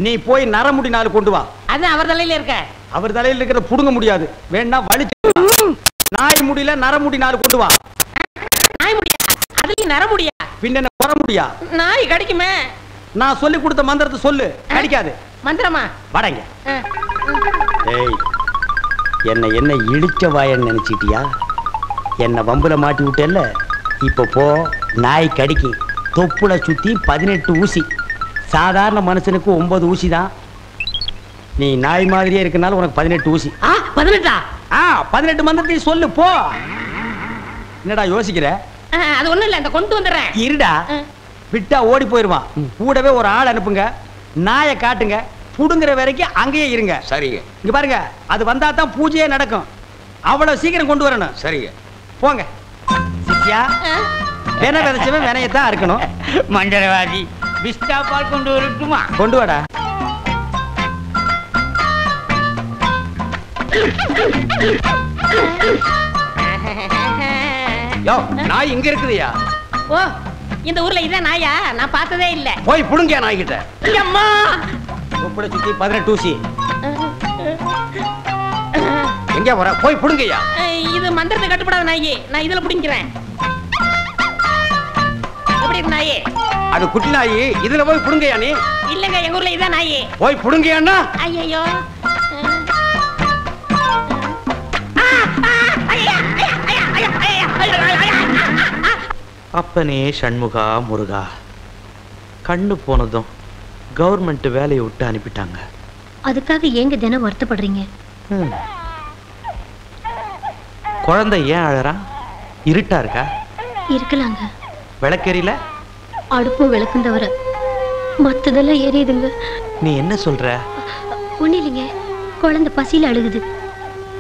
நீ போய் நரமுடி 4 கொண்டு வா. அது அவர் தலையில இருக்க. அவர் தலையில இருக்கிற புடுங்க முடியாது, வேணா வலிச்சு. நாய் முடியல, நரமுடி 4 கொண்டு வா. நாய் முடியா? அதுலயும் நரமுடியா? பின்ன வர முடியா? நாய் கடிக்குமே. நான் சொல்லி கொடுத்த மந்திரத்தை சொல்லு, கடிக்காது. மந்திரமா? வாடங்க. ஏய், என்ன இடிச்ச வாயன்னு நினைச்சிட்டியா? என்ன வம்புல மாட்டி விட்டேல்ல, இப்போ போ. நாய் கடிக்கு தொப்புளை சுத்தி 18 ஊசி. சாதாரண மனுஷனுக்கு 9 ஊசி தான். நீ நாய் மாதிரியே இருக்கனால உனக்கு 18 ஊசி. 18? 18 மந்திரத்தையும் சொல்லு, போ. என்னடா யோசிக்கிற? அது ஒண்ணும் இல்ல, இந்த கொண்டு வந்துடுறேன். இருடா, விட்டா ஓடி போயிருவான். கூடவே ஒரு ஆள் அனுப்புங்க, நாயை காட்டுங்க, புடுங்குற வரைக்கும் அங்கேயே இருங்க. சரிங்க. இங்க பாருங்க, அது வந்தா தான் பூஜையே நடக்கும். அவ்வளவு சீக்கிரம் கொண்டு வரணும். சரிங்க. போங்க. சித்தியா, வினை விதைச்சவன் வினையத்தான் இருக்கணும். மந்திரவாதி, பிஸ்டா பால் கொண்டு வரட்டுமா? கொண்டு வாடா. யோ, நாய் இங்க இருக்குதுயா. ஓ, இந்த ஊர்ல இதான் நாயா? நான் பார்த்ததே இல்ல. போய் புடுங்க நாய் கிட்ட. அம்மா, தொப்புளை சுத்தி 18 ஊசி. எங்க வர? போய் புடுங்கய்யா. இது மந்திரத்தை கட்டுப்படாத நாயி, நான் இதுல புடிங்கிறேன். எப்படி இருக்கு நாயி? அது குட்டி நாய், இதுல போய் புடுங்கய்யா நீ. இல்லங்க, எங்க ஊர்ல இதான் நாயி. போய் புடுங்கய்யாண்ணா. ஐயோ, அப்பனே சண்முகா முருகா, கண்ணு போனதும் கவர்மெண்ட் வேலையை விட்டு அனுப்பிட்டாங்க. அதுக்காக ஏங்க தினம் வருத்தப்படுறீங்க? குழந்தை ஏன் அழறா? இருட்டா இருக்கா? இருக்கலாங்க. விளக்கெரியல? அடுப்பும் விளக்கும் தவிர மத்ததெல்லாம் எரியுதுங்க. நீ என்ன சொல்ற? ஒண்ணு இல்லைங்க, குழந்தை பசியில அழுகுது.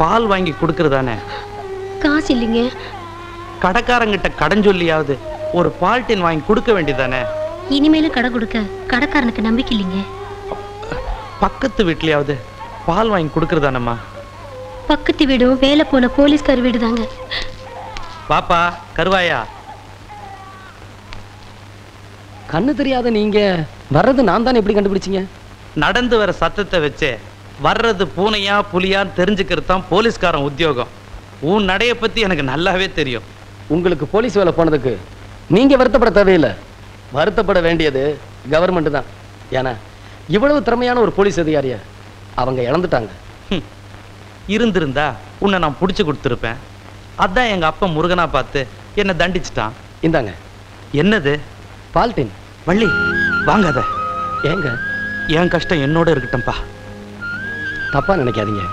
பால் வாங்கி கொடுக்கறதானே? காசு இல்லைங்க. கடைக்காரங்கிட்ட கடன் சொல்லியாவது ஒரு பால் டின் வாங்கி கொடுக்க வேண்டியதானே? இனிமேலும் கடை கொடுக்க கடைக்காரனுக்கு நம்பிக்கை இல்லைங்க. பக்கத்து வீட்லயாவது பால் வாங்கி கொடுக்கறதானம்மா? பக்கத்து வீடும் வேலை போன போலீஸ்கார் வீடு தாங்க. பாப்பா கருவாயா, கண்ணு தெரியாத நீங்க வர்றது நான் தானே எப்படி கண்டுபிடிச்சீங்க? நடந்து வர சத்தத்தை வச்சே வர்றது பூனையா புலியான்னு தெரிஞ்சுக்கிறது தான் போலீஸ்காரன் உத்தியோகம். உன் நடைய பத்தி எனக்கு நல்லாவே தெரியும். உங்களுக்கு போலீஸ் வேலை போனதுக்கு நீங்க வருத்தப்பட தேவையில்லை. வருத்தப்பட வேண்டியது கவர்மெண்ட் தான். ஏன்னா இவ்வளவு திறமையான ஒரு போலீஸ் அதிகாரிய அவங்க இழந்துட்டாங்க. இருந்திருந்தா உன்னை நான் பிடிச்சு கொடுத்துருப்பேன். அதான் எங்க அப்பா முருகனா பார்த்து என்னை தண்டிச்சிட்டான். இந்தாங்க. என்னது? பால்டின். வள்ளி வாங்காத. ஏங்க? என் கஷ்டம் என்னோட இருக்கட்டும்பா. தப்பா நினைக்காதீங்க.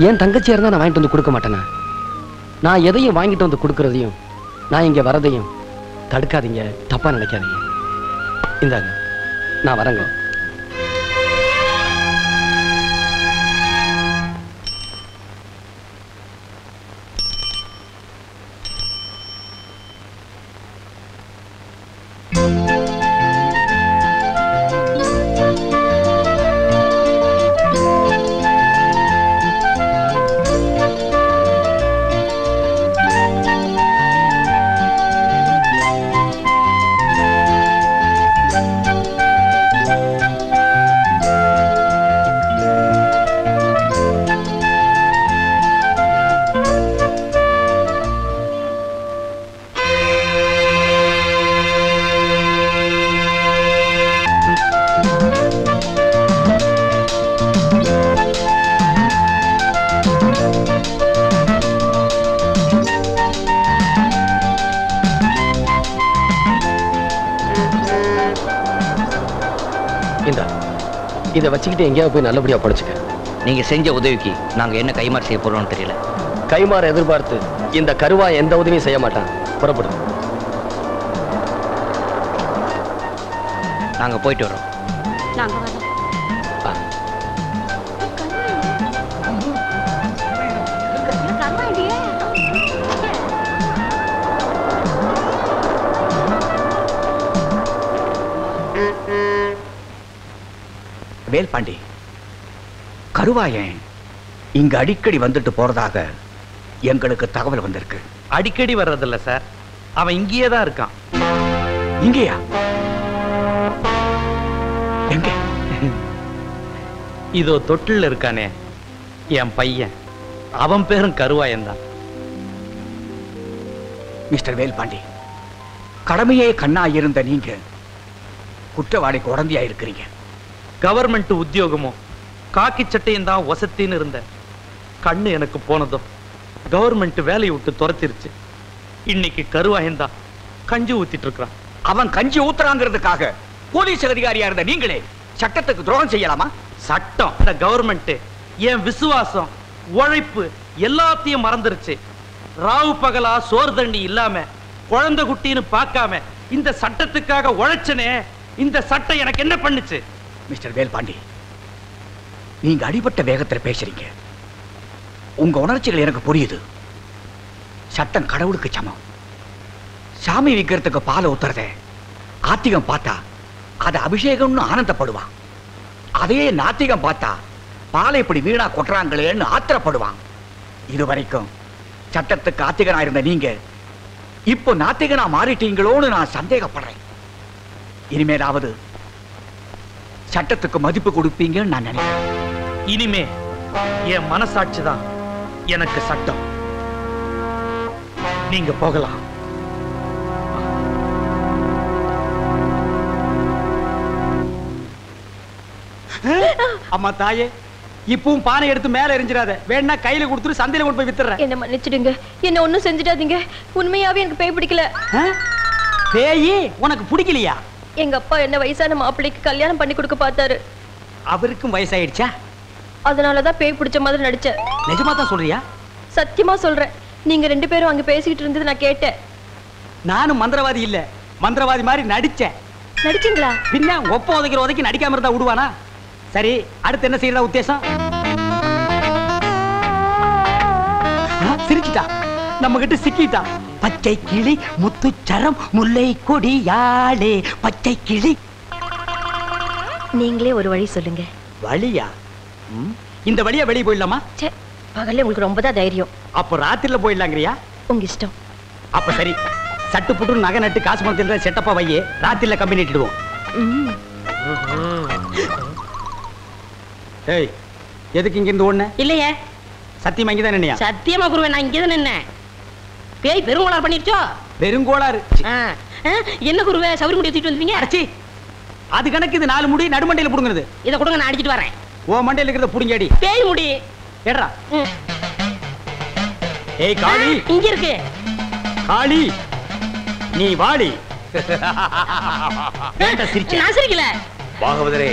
என் தங்கச்சியா இருந்தா நான் வாங்கிட்டு வந்து கொடுக்க மாட்டேனா? நான் எதையும் வாங்கிட்டு வந்து கொடுக்கறதையும் நான் இங்க வரதையும் தடுக்காதீங்க. தப்பா நினைக்காதீங்க. இந்தாங்க, நான் வரேங்க. இதை வச்சுக்கிட்டு எங்கேயாவது போய் நல்லபடியா படிச்சுக்க. நீங்க செஞ்ச உதவிக்கு நாங்க என்ன கைமாறு செய்ய போறோம்னு தெரியல. கைமாறு எதிர்பார்த்து இந்த கருவா எந்த உதவியும் செய்ய மாட்டான். புறப்படும். நாங்க போயிட்டு வரோம். நாங்க வரோம். வேல்பாண்டி, கருவாயன் இங்க அடிக்கடி வந்துட்டு போறதாக எங்களுக்கு தகவல் வந்திருக்கு. அடிக்கடி வர்றதில்ல சார், அவன் இங்கேயே தான் இருக்கான். இங்கேயா? எங்க? இதோ தொட்டில் இருக்கானே என் பையன், அவன் பேரும் கருவாயன் தான். மிஸ்டர் வேல்பாண்டி, கடமையே கண்ணா இருந்த நீங்க குற்றவாளிக்கு உடந்தையா இருக்கிறீங்க. கவர்மெண்ட் உத்தியோகமும் காக்கி சட்டையும் தான் வசத்தின்னு இருந்த கண்ணு எனக்கு போனதும் கவர்மெண்ட் வேலையை விட்டு துரத்திருச்சு. இன்னைக்கு கருவாயன் தான் கஞ்சி ஊத்திட்டு இருக்கிறான். அவன் கஞ்சி ஊத்துறாங்கிறதுக்காக போலீஸ் அதிகாரியா இருந்த நீங்களே சட்டத்துக்கு துரோகம் செய்யலாமா? சட்டம், இந்த கவர்மெண்ட் என் விசுவாசம், உழைப்பு எல்லாத்தையும் மறந்துருச்சு. ராவு பகலா சோறு தண்ணி இல்லாம குழந்தை குட்டின்னு பார்க்காம இந்த சட்டத்துக்காக உழைச்சனே, இந்த சட்டம் எனக்கு என்ன பண்ணுச்சு? மிஸ்டர் வேல்பாண்டி, நீங்க அடிபட்ட வேகத்தில் பேசுறீங்க. உங்க உணர்ச்சிகள் எனக்கு புரியுது. சட்டம் கடவுளுக்கு சமம். சாமி விக்கிறதுக்கு பாலை ஊத்துறத ஆத்திகம் பார்த்தா அது அபிஷேகம்னு ஆனந்தப்படுவான். அதே நாத்திகம் பார்த்தா பாலை இப்படி வீணா கொட்டுறாங்களேன்னு ஆத்திரப்படுவான். இதுவரைக்கும் சட்டத்துக்கு ஆத்திகனா இருந்த நீங்க இப்போ நாத்திகனா மாறிட்டீங்களோன்னு நான் சந்தேகப்படுறேன். இனிமேலாவது சட்டத்துக்கு மதிப்பு கொடுப்பீங்கன்னு நான் நினைக்கிறேன். இனிமே என் மனசாட்சி தான் எனக்கு சட்டம். நீங்க போகலாம். அம்மா தாயே, இப்பவும் பானை எடுத்து மேல எரிஞ்சிடாத. வேணா கையில கொடுத்துட்டு சந்தையில கொண்டு போய் வித்துறேன். என்ன மன்னிச்சிடுங்க, என்ன ஒண்ணும் செஞ்சிடாதீங்க. உண்மையாவே எனக்கு பேய் பிடிக்கல. பேயி உனக்கு பிடிக்கலையா? எங்க அப்பா என்ன வயசான மாப்பிள்ளைக்கு கல்யாணம் பண்ணி கொடுக்க பார்த்தாரு. அவருக்கும் வயசாயிடுச்சா? அதனாலதான் பேய் பிடிச்ச மாதிரி நடிச்சேன். நிஜமா தான் சொல்றியா? சத்தியமா சொல்றேன். நீங்க 2 பேரும் அங்க பேசிக்கிட்டு இருந்தது நான் கேட்டேன். நானும் மந்திரவாதி இல்ல, மந்திரவாதி மாதிரி நடிச்சேன். நடிச்சீங்களா? பின்ன ஒப்ப உதைக்கிற உதைக்கு நடிக்காம இருந்தா விடுவானா? சரி, அடுத்து என்ன செய்யறதா உத்தேசம்? சிரிச்சிட்டா, நம்ம கிட்ட சிக்கிட்டா. பச்சை கிளி முத்துச்சரம் முல்லை கொடியாளே பச்சை கிளி. நீங்களே ஒரு வழி சொல்லுங்க. வழியா? இந்த வழியா வெளியே போயிடலாமா? பகல்ல உங்களுக்கு ரொம்ப தான் தைரியம். அப்ப ராத்திரில போயிடலாங்கிறியா? உங்க இஷ்டம். அப்ப சரி, சட்டு புட்டு நகை நட்டு காசு பணத்தில் செட்டப்பா வையே, ராத்திரில கம்பெனி இட்டுடுவோம். ஏய், எதுக்கு இங்க இருந்து ஓடுன? இல்லையே. சத்தியமா இங்கதான் நின்னையா? சத்தியமா குருவே, நான் இங்கதான் நின்னேன். பேய் பெருங்கோளாறு பண்ணிருச்சோ? பெருங்கோளாறு? என்ன குருவே, சவுரி முடி தூக்கிட்டு வந்தீங்க? அடச்சி, அது கணக்கு. இது 4 முடி நடுமண்டையில புடுங்குறது. இத கொடுங்க, நான் அடிச்சிட்டு வரேன். ஓ மண்டையில இருக்கிறத புடுங்கடி. பேய் முடி ஏடா. ஏய் காளி, இங்க இருக்கு. காளி, நீ வாடி. நான் சிரிக்கல. பாகவதரே,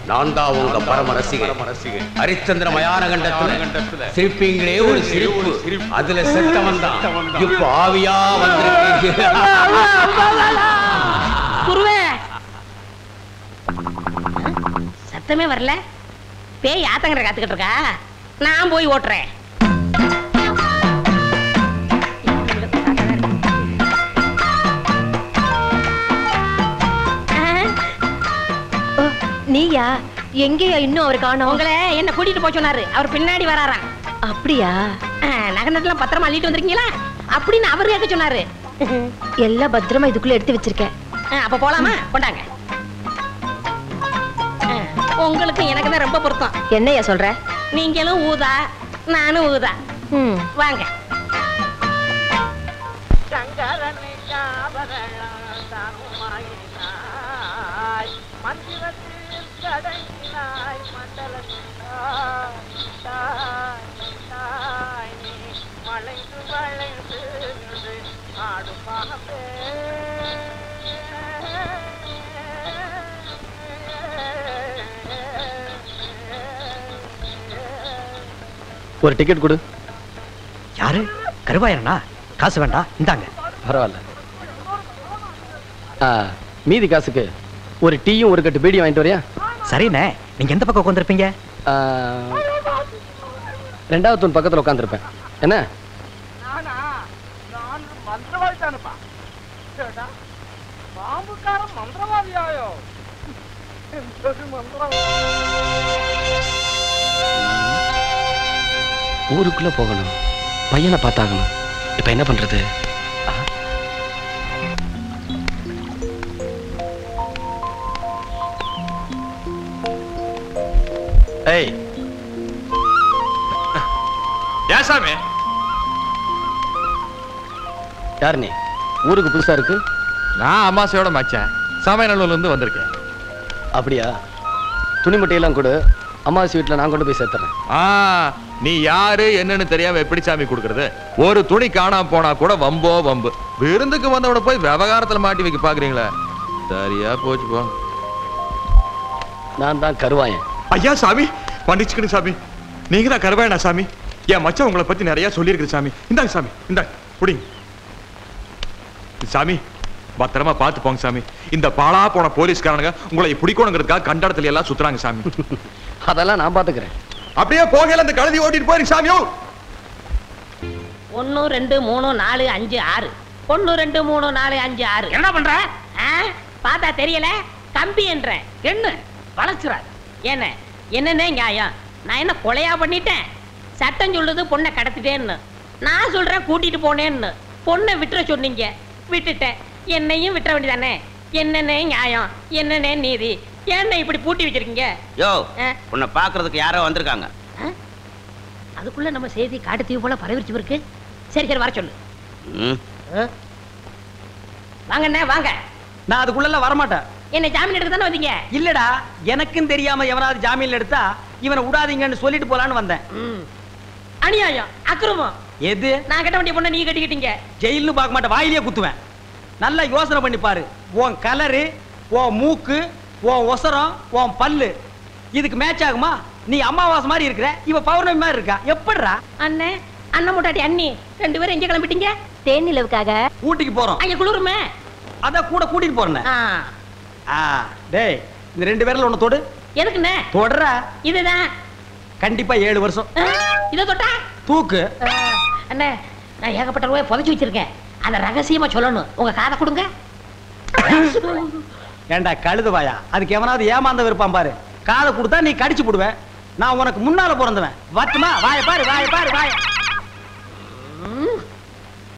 நான் தான் உங்க பரம ரசிகன். ஹரிச்சந்திர மயான கண்டத்துல சிரிப்பீங்களே ஒரு சிரிப்பு, அதுல செத்தவன் தான் இப்ப ஆவியா வந்திருக்கீங்க. குருவே, சத்தமே வரல. பேய் ஆத்தங்கரை காத்துக்கிட்டு இருக்கா, நான் போய் ஓட்டுறேன். நீயா? எங்கேயா இன்னும் அவர் காணோம்? உங்களை என்ன கூட்டிட்டு போய் சொன்னாரு, அவர் பின்னாடி வராராம். அப்படியா? நகை நட்டுலாம் பத்திரமா அள்ளிட்டு வந்திருக்கீங்களா அப்படின்னு அவர் கேட்க சொன்னாரு. எல்லாம் பத்திரமா இதுக்குள்ள எடுத்து வச்சிருக்கேன். அப்ப போலாமா? கொண்டாங்க. உங்களுக்கு எனக்கு தான் ரொம்ப பொருத்தம். என்னையா சொல்ற? நீங்களும் ஊதா, நானும் ஊதா. வாங்க. ஒரு டிக்கெட் கொடு. யாரு? கருவாயனா? காசு வேண்டாம், இந்தாங்க. பரவாயில்ல. மீதி காசுக்கு ஒரு டீயும் ஒரு கட்டு பீடியும் வாங்கிட்டு வரியா? சரிண்ணே. நீங்க எந்த பக்கம் உட்காந்துருப்பீங்க? 2வது தூண் பக்கத்துல உட்காந்துருப்பேன். என்ன? ஊருக்குள்ள போகணும், பையனை பார்த்தாகணும். இப்ப என்ன பண்றது? ஏய், யார் நீ? ஊருக்கு புதுசா இருக்கு? நான் அம்மாசையோட மச்சான், சமையநல்லூர்ல இருந்து வந்திருக்கேன். அப்படியா? துணி மட்டையெல்லாம் கொடு, அம்மாவாசி வீட்டுல நான் கொண்டு போய் சேர்த்துறேன். நீ யாரு என்னன்னு தெரியாம எப்படி சாமி கொடுக்கறது? ஒரு துணி காணாம போனா கூட வம்போ வம்பு. விருந்துக்கு வந்தவன போய் விவகாரத்துல மாட்டி வைக்க பாக்குறீங்களா? சரியா போச்சு போ. நான் தான் கருவாயன். ஐயா சாமி, மன்னிச்சுக்கணும் சாமி. நீங்க தான் கருவாயனா சாமி? என் மச்சான் உங்களை பத்தி நிறைய சொல்லியிருக்கு சாமி. இந்தாங்க சாமி, இந்தாங்க புடிங்க சாமி. பத்திரமா பார்த்து போங்க சாமி. இந்த பாலா போன போலீஸ்காரனுங்க உங்களை பிடிக்கணுங்கிறதுக்காக கண்ட இடத்துல எல்லாம் சுத்துறாங்க சாமி. அதெல்லாம் நான் பாத்துக்கிறேன். அப்படியே போகல அந்த கழுதி ஓட்டிட்டு போயிருங்க சாமியோ. 1 2 3 4 5 6 1 2 3 4 5 6. என்ன பண்ற? பார்த்தா தெரியல, கம்பி என்ற என்ன வளச்சுற? என்னன்னே நியாயம்? நான் என்ன கொலையா பண்ணிட்டேன்? சட்டம் சொல்லுது பொண்ணை கடத்திட்டேன்னு, நான் சொல்றேன் கூட்டிட்டு போனேன்னு. பொண்ணை விட்டுற சொன்னீங்க, விட்டுட்டேன். என்னையும் விட்டுற வேண்டியதானே? என்னன்னே நியாயம், என்னன்னே நீதி? என்ன இப்படி பூட்டி வச்சிருக்கீங்க? யோ, உன்னை பாக்குறதுக்கு யாரோ வந்திருக்காங்க. அதுக்குள்ள நம்ம செய்தி காட்டு தீவு போல பரவிச்சு இருக்கு. சரி சரி, வர சொல்லு. வாங்கண்ணே வாங்க. நான் அதுக்குள்ள வரமாட்டேன். என்ன ஜாமீன் எடுக்க தானே வந்தீங்க? இல்லடா, எனக்கும் தெரியாம எவனாவது ஜாமீன்ல எடுத்தா இவனை விடாதீங்கன்னு சொல்லிட்டு போலான்னு வந்தேன். அநியாயம், அக்கிரமம். எது? நான் கட்ட வேண்டிய பொண்ணை நீ கட்டிக்கிட்டீங்க. ஜெயில்னு பார்க்க மாட்டேன், வாயிலேயே குத்துவேன். நல்லா யோசனை பண்ணி பாரு. உன் கலரு, உன் மூக்கு, உன் ஒசரம், உன் பல்லு இதுக்கு மேட்ச் ஆகுமா? நீ அமாவாசை மாதிரி இருக்கிற, இவ பௌர்ணமி மாதிரி இருக்கா. எப்படிடா? அண்ணே, அண்ணன் முட்டாட்டி அண்ணி 2 பேரும் எங்க கிளம்பிட்டீங்க? தேனிலவுக்காக ஊட்டிக்கு போறோம். அங்க குளிருமே, அத கூட கூட்டிட்டு போறேன். டேய், இந்த 2 பேர்ல ஒண்ணு தொடு. எதுக்குண்ணே? தொடற. இதுதான் கண்டிப்பா 7 வருஷம். இத தொட்டா தூக்கு. அண்ணே, நான் ஏகப்பட்ட ரூபாய் புதைச்சு வச்சிருக்கேன். அத ரகசியமா சொல்லணும். உங்க காதை கொடுங்க. ஏண்டா கழுதுவாயா, அதுக்கு எவனாவது ஏமாந்த விருப்பான் பாரு. காதை கொடுத்தா நீ கடிச்சு போடுவேன். நான் உனக்கு முன்னால பிறந்தவன். வட்டுமா? வாய பாரு, வாய பாரு, வாய.